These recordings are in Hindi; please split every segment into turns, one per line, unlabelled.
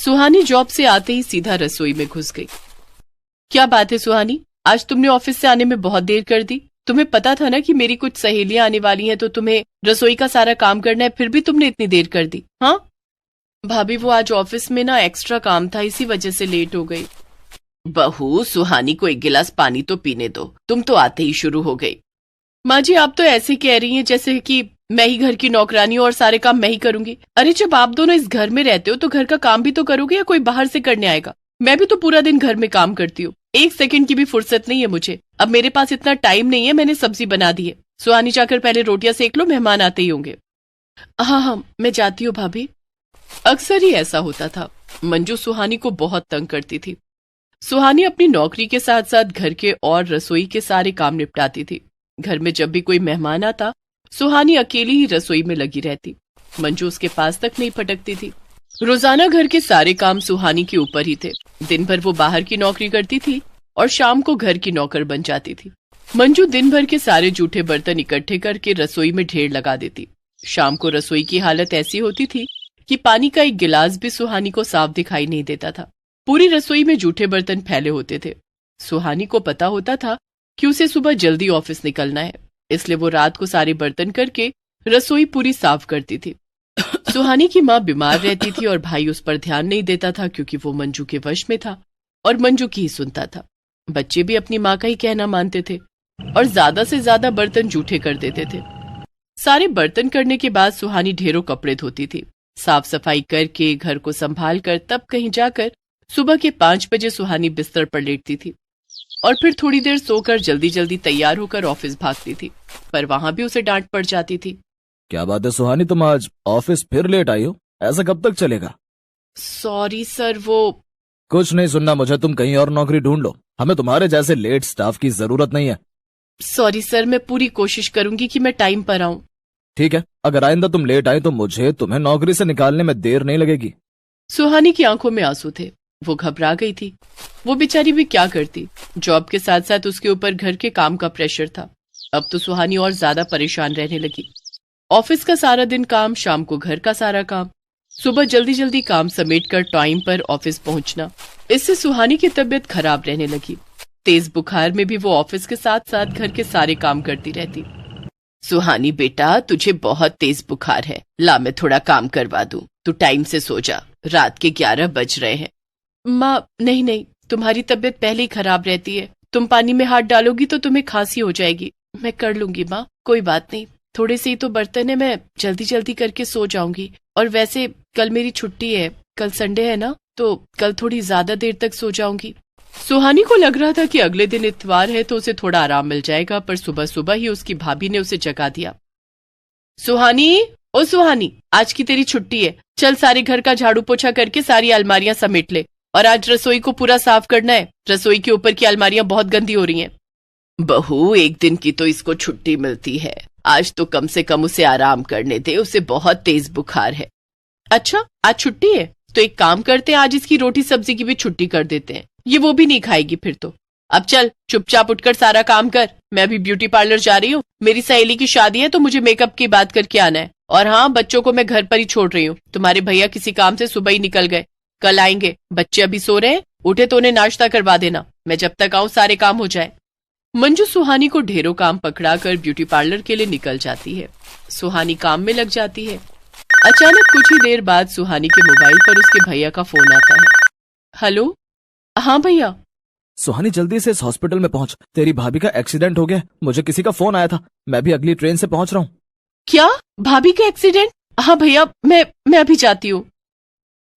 सुहानी जॉब से आते ही सीधा रसोई में घुस गई। क्या बात है सुहानी, आज तुमने ऑफिस से आने में बहुत देर कर दी। तुम्हें पता था ना कि मेरी कुछ सहेलियां आने वाली हैं, तो तुम्हें रसोई का सारा काम करना है, फिर भी तुमने इतनी देर कर दी। हाँ भाभी, वो आज ऑफिस में ना एक्स्ट्रा काम था, इसी वजह से लेट हो गई। बहू, सुहानी को एक गिलास पानी तो पीने दो, तुम तो आते ही शुरू हो गई। माँ जी, आप तो ऐसे कह रही हैं जैसे कि मैं ही घर की नौकरानी हूं और सारे काम मैं ही करूंगी। अरे जब आप दोनों इस घर में रहते हो तो घर का काम भी तो करोगे, या कोई बाहर से करने आएगा? मैं भी तो पूरा दिन घर में काम करती हूँ, एक सेकंड की भी फुर्सत नहीं है मुझे। अब मेरे पास इतना टाइम नहीं है, मैंने सब्जी बना दी है। सुहानी, जाकर पहले रोटियां सेक लो, मेहमान आते ही होंगे। हाँ हाँ, मैं जाती हूँ भाभी। अक्सर ही ऐसा होता था। मंजू सुहानी को बहुत तंग करती थी। सुहानी अपनी नौकरी के साथ साथ घर के और रसोई के सारे काम निपटाती थी। घर में जब भी कोई मेहमान आता, सुहानी अकेली ही रसोई में लगी रहती। मंजू उसके पास तक नहीं फटकती थी। रोजाना घर के सारे काम सुहानी के ऊपर ही थे। दिन भर वो बाहर की नौकरी करती थी और शाम को घर की नौकर बन जाती थी। मंजू दिन भर के सारे जूठे बर्तन इकट्ठे करके रसोई में ढेर लगा देती। शाम को रसोई की हालत ऐसी होती थी कि पानी का एक गिलास भी सुहानी को साफ दिखाई नहीं देता था। पूरी रसोई में जूठे बर्तन फैले होते थे। सुहानी को पता होता था कि उसे सुबह जल्दी ऑफिस निकलना है, इसलिए वो रात को सारे बर्तन करके रसोई पूरी साफ करती थी। सुहानी की माँ बीमार रहती थी और भाई उस पर ध्यान नहीं देता था, क्योंकि वो मंजू के वश में था और मंजू की ही सुनता था। बच्चे भी अपनी माँ का ही कहना मानते थे और ज्यादा से ज्यादा बर्तन जूठे कर देते थे। सारे बर्तन करने के बाद सुहानी ढेरों कपड़े धोती थी। साफ सफाई करके घर को संभाल कर तब कहीं जाकर सुबह के 5 बजे सुहानी बिस्तर पर लेटती थी और फिर थोड़ी देर सोकर जल्दी जल्दी तैयार होकर ऑफिस भागती थी, पर वहां भी उसे डांट पड़ जाती थी।
क्या बात है सुहानी, तुम आज ऑफिस फिर लेट आई हो? ऐसा कब तक चलेगा?
सॉरी सर, वो
कुछ नहीं सुनना मुझे, तुम कहीं और नौकरी ढूंढ लो, हमें तुम्हारे जैसे लेट स्टाफ की जरूरत नहीं है।
सॉरी सर, मैं पूरी कोशिश करूंगी कि मैं टाइम पर आऊं।
ठीक है, अगर आइंदा तुम लेट आई तो मुझे तुम्हें नौकरी से निकालने में देर नहीं लगेगी।
सुहानी की आंखों में आंसू थे। वो घबरा गई थी। वो बेचारी भी क्या करती, जॉब के साथ साथ उसके ऊपर घर के काम का प्रेशर था। अब तो सुहानी और ज्यादा परेशान रहने लगी। ऑफिस का सारा दिन काम, शाम को घर का सारा काम, सुबह जल्दी जल्दी काम समेटकर टाइम पर ऑफिस पहुंचना, इससे सुहानी की तबीयत खराब रहने लगी। तेज बुखार में भी वो ऑफिस के साथ साथ घर के सारे काम करती रहती। सुहानी बेटा, तुझे बहुत तेज बुखार है, ला मैं थोड़ा काम करवा दूं, तू टाइम से सो जा, रात के 11 बज रहे हैं। माँ, नहीं नहीं, तुम्हारी तबीयत पहले ही खराब रहती है, तुम पानी में हाथ डालोगी तो तुम्हें खांसी हो जाएगी। मैं कर लूंगी माँ, कोई बात नहीं, थोड़े से ही तो बर्तन है, मैं जल्दी जल्दी करके सो जाऊंगी। और वैसे कल मेरी छुट्टी है, कल संडे है ना, तो कल थोड़ी ज्यादा देर तक सो जाऊंगी। सुहानी को लग रहा था कि अगले दिन इतवार है तो उसे थोड़ा आराम मिल जाएगा, पर सुबह सुबह ही उसकी भाभी ने उसे जगा दिया। सुहानी, ओ सुहानी, आज की तेरी छुट्टी है, चल सारे घर का झाड़ू पोछा करके सारी अलमारियां समेट ले, और आज रसोई को पूरा साफ करना है। रसोई के ऊपर की अलमारियां बहुत गंदी हो रही हैं। बहू, एक दिन की तो इसको छुट्टी मिलती है, आज तो कम से कम उसे आराम करने दे, उसे बहुत तेज बुखार है। अच्छा, आज छुट्टी है तो एक काम करते हैं, आज इसकी रोटी सब्जी की भी छुट्टी कर देते हैं, ये वो भी नहीं खाएगी फिर तो। अब चल चुपचाप उठकर सारा काम कर, मैं अभी ब्यूटी पार्लर जा रही हूँ, मेरी सहेली की शादी है तो मुझे मेकअप की बात करके आना है। और हाँ, बच्चों को मैं घर पर ही छोड़ रही हूँ, तुम्हारे भैया किसी काम से सुबह ही निकल गए, कल आएंगे। बच्चे अभी सो रहे हैं, उठे तो उन्हें नाश्ता करवा देना, मैं जब तक आऊं सारे काम हो जाए। मंजू सुहानी को ढेरों काम पकड़ाकर ब्यूटी पार्लर के लिए निकल जाती है। सुहानी काम में लग जाती है। अचानक कुछ ही देर बाद सुहानी के मोबाइल पर उसके भैया का फोन आता है। हेलो, हाँ भैया।
सुहानी, जल्दी से इस हॉस्पिटल में पहुंच, तेरी भाभी का एक्सीडेंट हो गया, मुझे किसी का फोन आया था, मैं भी अगली ट्रेन से पहुंच रहा हूँ।
क्या, भाभी का एक्सीडेंट? हाँ भैया, मैं अभी जाती हूँ।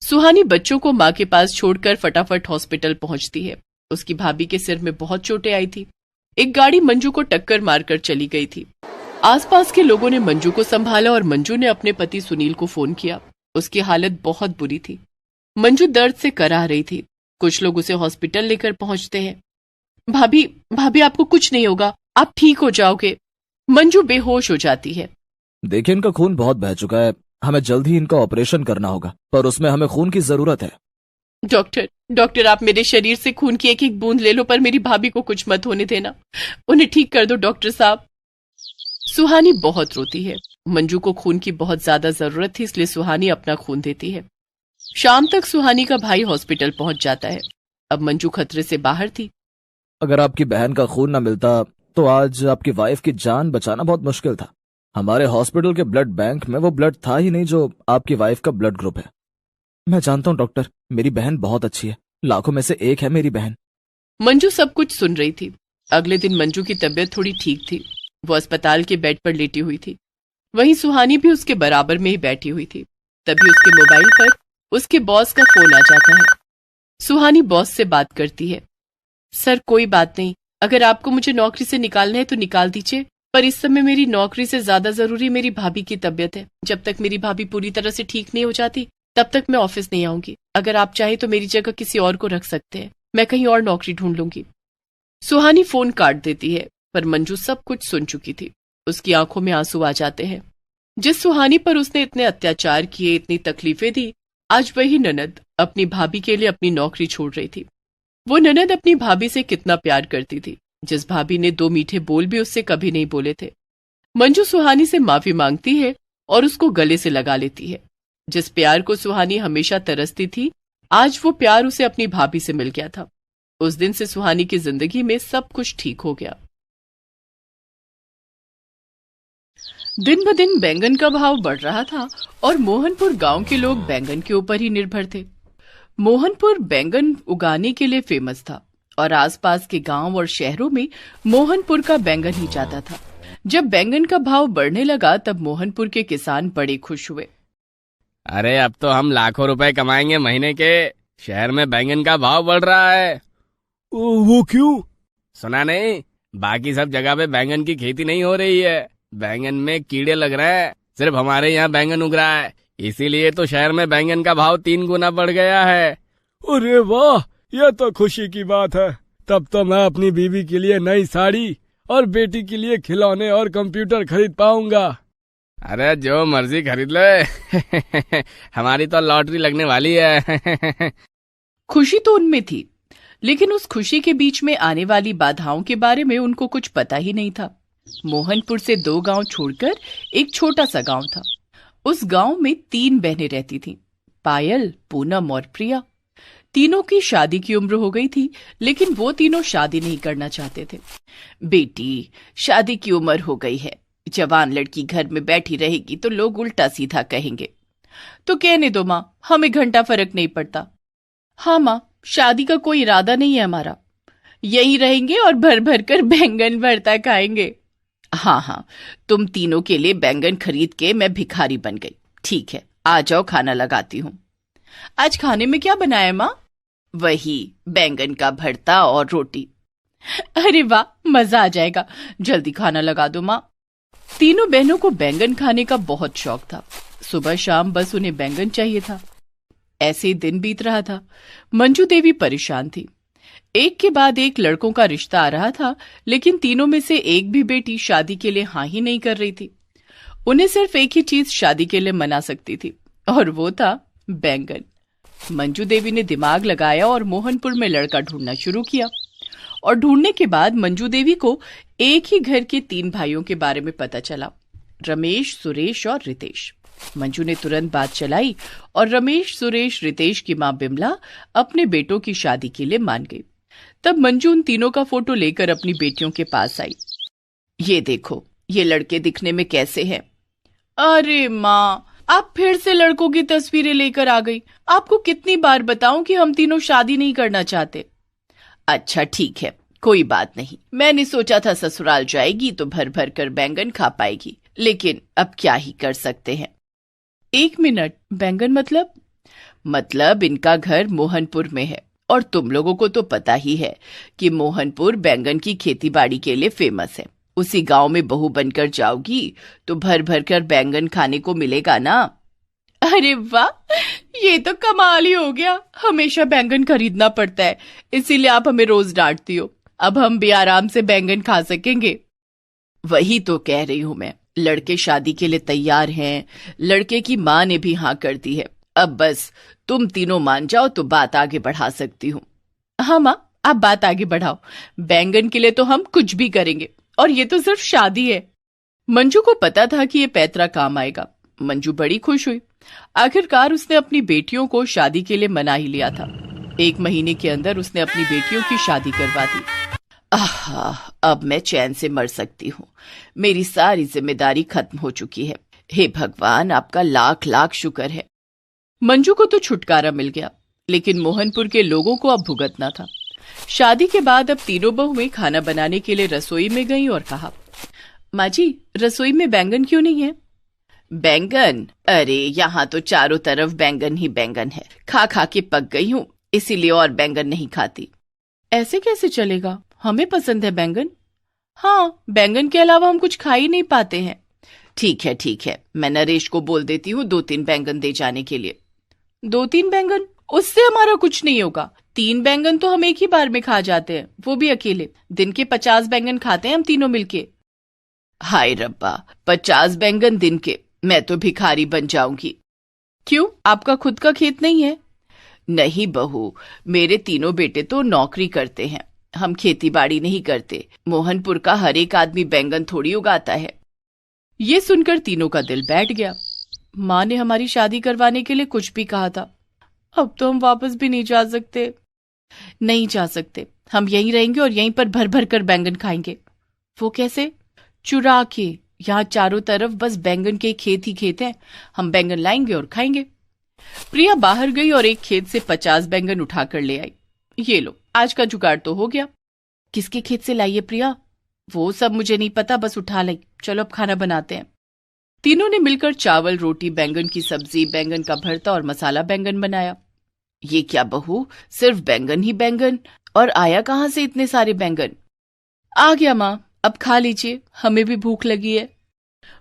सुहानी बच्चों को माँ के पास छोड़कर फटाफट हॉस्पिटल पहुंचती है। उसकी भाभी के सिर में बहुत चोटें आई थी। एक गाड़ी मंजू को टक्कर मारकर चली गई थी। आसपास के लोगों ने मंजू को संभाला और मंजू ने अपने पति सुनील को फोन किया। उसकी हालत बहुत बुरी थी। मंजू दर्द से कराह रही थी। कुछ लोग उसे हॉस्पिटल लेकर पहुंचते हैं। भाभी आपको कुछ नहीं होगा, आप ठीक हो जाओगे। मंजू बेहोश हो जाती है।
देखिए, इनका खून बहुत बह चुका है, हमें जल्द ही इनका ऑपरेशन करना होगा, पर उसमें हमें खून की जरूरत है।
डॉक्टर, आप मेरे शरीर से खून की एक एक बूंद ले लो, पर मेरी भाभी को कुछ मत होने देना, उन्हें ठीक कर दो डॉक्टर साहब। सुहानी बहुत रोती है। मंजू को खून की बहुत ज्यादा जरूरत थी, इसलिए सुहानी अपना खून देती है। शाम तक सुहानी का भाई हॉस्पिटल पहुंच जाता है। अब मंजू खतरे से बाहर थी।
अगर आपकी बहन का खून ना मिलता तो आज आपकी वाइफ की जान बचाना बहुत मुश्किल था। हमारे हॉस्पिटल के ब्लड बैंक में वो ब्लड था ही नहीं जो आपकी वाइफ का ब्लड ग्रुप है। मैं जानता हूँ डॉक्टर, मेरी बहन बहुत अच्छी है, लाखों में से एक है मेरी बहन।
मंजू सब कुछ सुन रही थी। अगले दिन मंजू की तबीयत थोड़ी ठीक थी। वो अस्पताल के बेड पर लेटी हुई थी। वहीं सुहानी भी उसके बराबर में ही बैठी हुई थी। तभी उसके मोबाइल पर उसके बॉस का फोन आ जाता है। सुहानी बॉस से बात करती है। सर कोई बात नहीं, अगर आपको मुझे नौकरी से निकालना है तो निकाल दीजिए, पर इस समय मेरी नौकरी से ज्यादा जरूरी मेरी भाभी की तबीयत है। जब तक मेरी भाभी पूरी तरह से ठीक नहीं हो जाती तब तक मैं ऑफिस नहीं आऊंगी। अगर आप चाहे तो मेरी जगह किसी और को रख सकते हैं, मैं कहीं और नौकरी ढूंढ लूंगी। सुहानी फोन काट देती है, पर मंजू सब कुछ सुन चुकी थी। उसकी आंखों में आंसू आ जाते हैं। जिस सुहानी पर उसने इतने अत्याचार किए, इतनी तकलीफें दी, आज वही ननद अपनी भाभी के लिए अपनी नौकरी छोड़ रही थी। वो ननद अपनी भाभी से कितना प्यार करती थी, जिस भाभी ने 2 मीठे बोल भी उससे कभी नहीं बोले थे। मंजू सुहानी से माफी मांगती है और उसको गले से लगा लेती है। जिस प्यार को सुहानी हमेशा तरसती थी, आज वो प्यार उसे अपनी भाभी से मिल गया था। उस दिन से सुहानी की जिंदगी में सब कुछ ठीक हो गया। दिन ब दिन बैंगन का भाव बढ़ रहा था और मोहनपुर गांव के लोग बैंगन के ऊपर ही निर्भर थे। मोहनपुर बैंगन उगाने के लिए फेमस था और आसपास के गांव और शहरों में मोहनपुर का बैंगन ही जाता था। जब बैंगन का भाव बढ़ने लगा तब मोहनपुर के किसान बड़े खुश हुए।
अरे अब तो हम लाखों रुपए कमाएंगे महीने के। शहर में बैंगन का भाव बढ़ रहा है।
वो क्यों?
सुना नहीं? बाकी सब जगह पे बैंगन की खेती नहीं हो रही है, बैंगन में कीड़े लग रहे हैं। सिर्फ हमारे यहाँ बैंगन उग रहा है, इसीलिए तो शहर में बैंगन का भाव 3 गुना बढ़ गया है।
अरे वाह, यह तो खुशी की बात है। तब तो मैं अपनी बीवी के लिए नई साड़ी और बेटी के लिए खिलौने और कंप्यूटर खरीद पाऊंगा।
अरे जो मर्जी खरीद ले हमारी तो लॉटरी लगने वाली है।
खुशी तो उनमें थी, लेकिन उस खुशी के बीच में आने वाली बाधाओं के बारे में उनको कुछ पता ही नहीं था। मोहनपुर से 2 गांव छोड़कर एक छोटा सा गांव था। उस गांव में 3 बहनें रहती थीं, पायल, पूनम और प्रिया। तीनों की शादी की उम्र हो गई थी, लेकिन वो तीनों शादी नहीं करना चाहते थे। बेटी, शादी की उम्र हो गई है, जवान लड़की घर में बैठी रहेगी तो लोग उल्टा सीधा कहेंगे। तो कहने दो माँ, हमें घंटा फर्क नहीं पड़ता। हाँ माँ, शादी का कोई इरादा नहीं है हमारा, यहीं रहेंगे और भर भर कर बैंगन भरता खाएंगे। हाँ हाँ, तुम तीनों के लिए बैंगन खरीद के मैं भिखारी बन गई। ठीक है, आ जाओ, खाना लगाती हूँ। आज खाने में क्या बनाया माँ? वही बैंगन का भरता और रोटी। अरे वाह, मजा आ जाएगा, जल्दी खाना लगा दो माँ। तीनों बहनों को बैंगन खाने का बहुत शौक था। सुबह शाम बस उन्हें बैंगन चाहिए था। ऐसे ही दिन बीत रहा था। मंजू देवी परेशान थी। एक के बाद एक लड़कों का रिश्ता आ रहा था, लेकिन तीनों में से एक भी बेटी शादी के लिए हाँ ही नहीं कर रही थी। उन्हें सिर्फ एक ही चीज शादी के लिए मना सकती थी, और वो था बैंगन। मंजू देवी ने दिमाग लगाया और मोहनपुर में लड़का ढूंढना शुरू किया। और ढूंढने के बाद मंजू देवी को एक ही घर के 3 भाइयों के बारे में पता चला, रमेश, सुरेश और रितेश। मंजू ने तुरंत बात चलाई और रमेश, सुरेश, रितेश की मां बिमला अपने बेटों की शादी के लिए मान गई। तब मंजू उन तीनों का फोटो लेकर अपनी बेटियों के पास आई। ये देखो, ये लड़के दिखने में कैसे हैं? अरे माँ, आप फिर से लड़कों की तस्वीरें लेकर आ गई। आपको कितनी बार बताऊं कि हम तीनों शादी नहीं करना चाहते। अच्छा ठीक है, कोई बात नहीं। मैंने सोचा था ससुराल जाएगी तो भर भर कर बैंगन खा पाएगी, लेकिन अब क्या ही कर सकते हैं। 1 मिनट, बैंगन मतलब इनका घर मोहनपुर में है, और तुम लोगों को तो पता ही है कि मोहनपुर बैंगन की खेतीबाड़ी के लिए फेमस है। उसी गांव में बहू बनकर जाओगी तो भर भर कर बैंगन खाने को मिलेगा ना। अरे वाह, ये तो कमाल ही हो गया। हमेशा बैंगन खरीदना पड़ता है, इसीलिए आप हमें रोज डांटती हो। अब हम भी आराम से बैंगन खा सकेंगे। वही तो कह रही हूं मैं, लड़के शादी के लिए तैयार हैं, लड़के की माँ ने भी हाँ कर दी है। अब बस तुम तीनों मान जाओ तो बात आगे बढ़ा सकती हूँ। हाँ माँ, आप बात आगे बढ़ाओ। बैंगन के लिए तो हम कुछ भी करेंगे, और ये तो सिर्फ शादी है। मंजू को पता था कि ये पैतरा काम आएगा। मंजू बड़ी खुश हुई। आखिरकार उसने अपनी बेटियों को शादी के लिए मना ही लिया था। 1 महीने के अंदर उसने अपनी बेटियों की शादी करवा दी। आहा, अब मैं चैन से मर सकती हूँ। मेरी सारी जिम्मेदारी खत्म हो चुकी है। हे भगवान, आपका लाख लाख शुक्र है। मंजू को तो छुटकारा मिल गया, लेकिन मोहनपुर के लोगों को अब भुगतना था। शादी के बाद अब तीनों बहुएं खाना बनाने के लिए रसोई में गईं और कहा, माँ जी, रसोई में बैंगन क्यों नहीं है? बैंगन? अरे यहाँ तो चारों तरफ बैंगन ही बैंगन है। खा खा के पक गई हूँ, इसीलिए और बैंगन नहीं खाती। ऐसे कैसे चलेगा? हमें पसंद है बैंगन। हाँ, बैंगन के अलावा हम कुछ खा ही नहीं पाते हैं। ठीक है, मैं नरेश को बोल देती हूँ 2-3 बैंगन दे जाने के लिए। 2-3 बैंगन? उससे हमारा कुछ नहीं होगा। 3 बैंगन तो हम एक ही बार में खा जाते हैं, वो भी अकेले। दिन के 50 बैंगन खाते हैं हम तीनों मिलके। हाय रब्बा, 50 बैंगन दिन के? मैं तो भिखारी बन जाऊंगी। क्यों, आपका खुद का खेत नहीं है? नहीं बहू, मेरे तीनों बेटे तो नौकरी करते हैं, हम खेती बाड़ी नहीं करते। मोहनपुर का हर एक आदमी बैंगन थोड़ी उगाता है। ये सुनकर तीनों का दिल बैठ गया। माँ ने हमारी शादी करवाने के लिए कुछ भी कहा था, अब तो हम वापस भी नहीं जा सकते। नहीं जा सकते, हम यहीं रहेंगे और यहीं पर भर भर कर बैंगन खाएंगे। वो कैसे? चुरा के। यहाँ चारों तरफ बस बैंगन के खेत ही खेत हैं। हम बैंगन लाएंगे और खाएंगे। प्रिया बाहर गई और एक खेत से 50 बैंगन उठाकर ले आई। ये लो, आज का जुगाड़ तो हो गया। किसके खेत से लाई है प्रिया? वो सब मुझे नहीं पता, बस उठा लाई। चलो अब खाना बनाते हैं। तीनों ने मिलकर चावल, रोटी, बैंगन की सब्जी, बैंगन का भरता और मसाला बैंगन बनाया। ये क्या बहू, सिर्फ बैंगन ही बैंगन? और आया कहाँ से इतने सारे बैंगन? आ गया माँ, अब खा लीजिए, हमें भी भूख लगी है।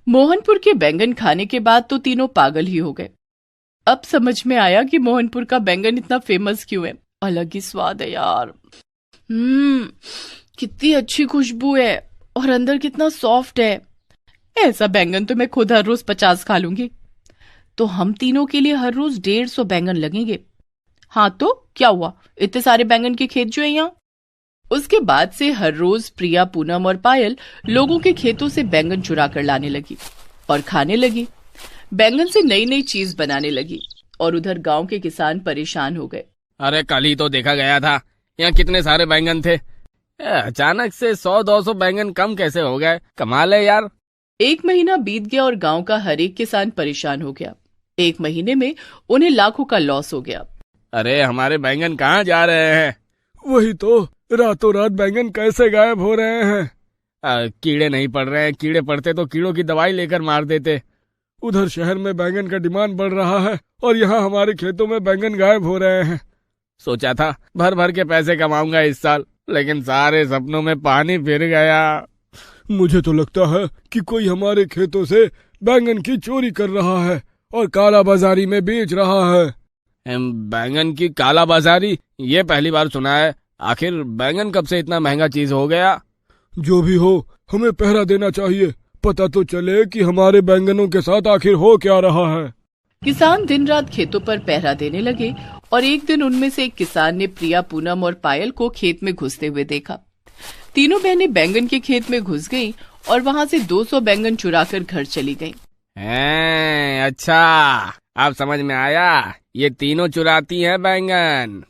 मोहनपुर के बैंगन खाने के बाद तो तीनों पागल ही हो गए। अब समझ में आया कि मोहनपुर का बैंगन इतना फेमस क्यों है। अलग ही स्वाद है यार। कितनी अच्छी खुशबू है और अंदर कितना सॉफ्ट है। ऐसा बैंगन तो मैं खुद हर रोज 50 खा लूंगी। तो हम तीनों के लिए हर रोज 150 बैंगन लगेंगे। हाँ तो क्या हुआ, इतने सारे बैंगन के खेत जो है यहाँ। उसके बाद से हर रोज प्रिया, पूनम और पायल लोगों के खेतों से बैंगन चुरा कर लाने लगी और खाने लगी। बैंगन से नई नई चीज बनाने लगी और उधर गांव के किसान परेशान हो गए।
अरे कल ही तो देखा गया था, यहाँ कितने सारे बैंगन थे। अचानक से 100-200 बैंगन कम कैसे हो गए? कमाल है यार।
1 महीना बीत गया और गांव का हर एक किसान परेशान हो गया। 1 महीने में उन्हें लाखों का लॉस हो गया।
अरे हमारे बैंगन कहाँ जा रहे हैं?
वही तो, रातों रात बैंगन कैसे गायब हो रहे हैं?
कीड़े नहीं पड़ रहे हैं, कीड़े पड़ते तो कीड़ों की दवाई लेकर मार देते।
उधर शहर में बैंगन का डिमांड बढ़ रहा है और यहाँ हमारे खेतों में बैंगन गायब हो रहे हैं।
सोचा था भर भर के पैसे कमाऊंगा इस साल, लेकिन सारे सपनों में पानी फिर गया।
मुझे तो लगता है कि कोई हमारे खेतों से बैंगन की चोरी कर रहा है और काला बाजारी में बेच रहा है।
बैंगन की काला बाजारी? ये पहली बार सुना है। आखिर बैंगन कब से इतना महंगा चीज हो गया?
जो भी हो, हमें पहरा देना चाहिए, पता तो चले कि हमारे बैंगनों के साथ आखिर हो क्या रहा है।
किसान दिन रात खेतों पर पहरा देने लगे और एक दिन उनमें से एक किसान ने प्रिया, पूनम और पायल को खेत में घुसते हुए देखा। तीनों बहनें बैंगन के खेत में घुस गईं और वहां से 200 बैंगन चुराकर घर चली गईं।
अच्छा, अब समझ में आया, ये तीनों चुराती हैं बैंगन।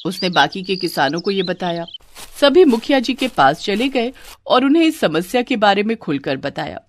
उसने बाकी के किसानों को ये बताया। सभी मुखिया जी के पास चले गए और उन्हें इस समस्या के बारे में खुलकर बताया।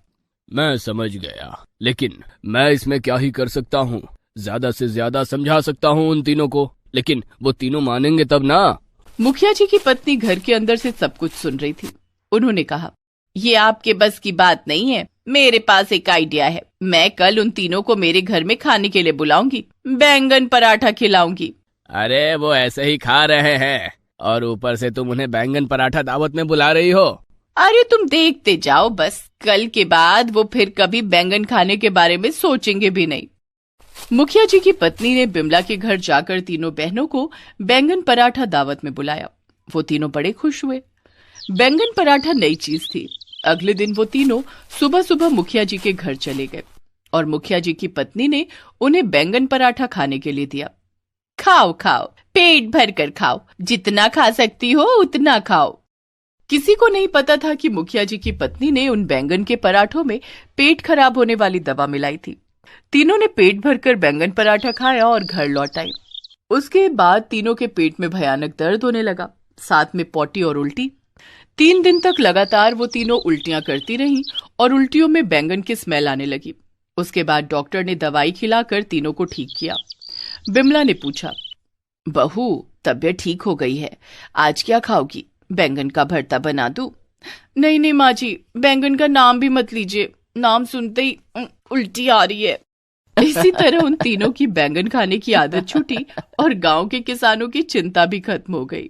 मैं समझ गया, लेकिन मैं इसमें क्या ही कर सकता हूँ। ज्यादा से ज्यादा समझा सकता हूँ उन तीनों को, लेकिन वो तीनों मानेंगे तब ना।
मुखिया जी की पत्नी घर के अंदर से सब कुछ सुन रही थी। उन्होंने कहा, ये आपके बस की बात नहीं है। मेरे पास एक आइडिया है। मैं कल उन तीनों को मेरे घर में खाने के लिए बुलाऊंगी, बैंगन पराठा खिलाऊंगी।
अरे वो ऐसे ही खा रहे हैं और ऊपर से तुम उन्हें बैंगन पराठा दावत में बुला रही हो।
अरे तुम देखते जाओ, बस कल के बाद वो फिर कभी बैंगन खाने के बारे में सोचेंगे भी नहीं। मुखिया जी की पत्नी ने बिमला के घर जाकर तीनों बहनों को बैंगन पराठा दावत में बुलाया। वो तीनों बड़े खुश हुए। बैंगन पराठा नई चीज थी। अगले दिन वो तीनों सुबह सुबह मुखिया जी के घर चले गए और मुखिया जी की पत्नी ने उन्हें बैंगन पराठा खाने के लिए दिया। खाओ खाओ, पेट भर कर खाओ, जितना खा सकती हो उतना खाओ। किसी को नहीं पता था कि मुखिया जी की पत्नी ने उन बैंगन के पराठों में पेट खराब होने वाली दवा मिलाई थी। तीनों ने पेट भरकर बैंगन पराठा खाया और घर लौट आए। उसके बाद तीनों के पेट में भयानक दर्द होने लगा, साथ में पोटी और उल्टी। 3 दिन तक लगातार वो तीनों उल्टियां करती रहीं और उल्टियों में बैंगन की स्मेल आने लगी। उसके बाद डॉक्टर ने दवाई खिलाकर तीनों को ठीक किया। बिमला ने पूछा, बहू तबीयत ठीक हो गई है, आज क्या खाओगी? बैंगन का भरता बना दूं? नहीं नहीं माँ जी, बैंगन का नाम भी मत लीजिए, नाम सुनते ही उल्टी आ रही है। इसी तरह उन तीनों की बैंगन खाने की आदत छूटी और गांव के किसानों की चिंता भी खत्म हो गई।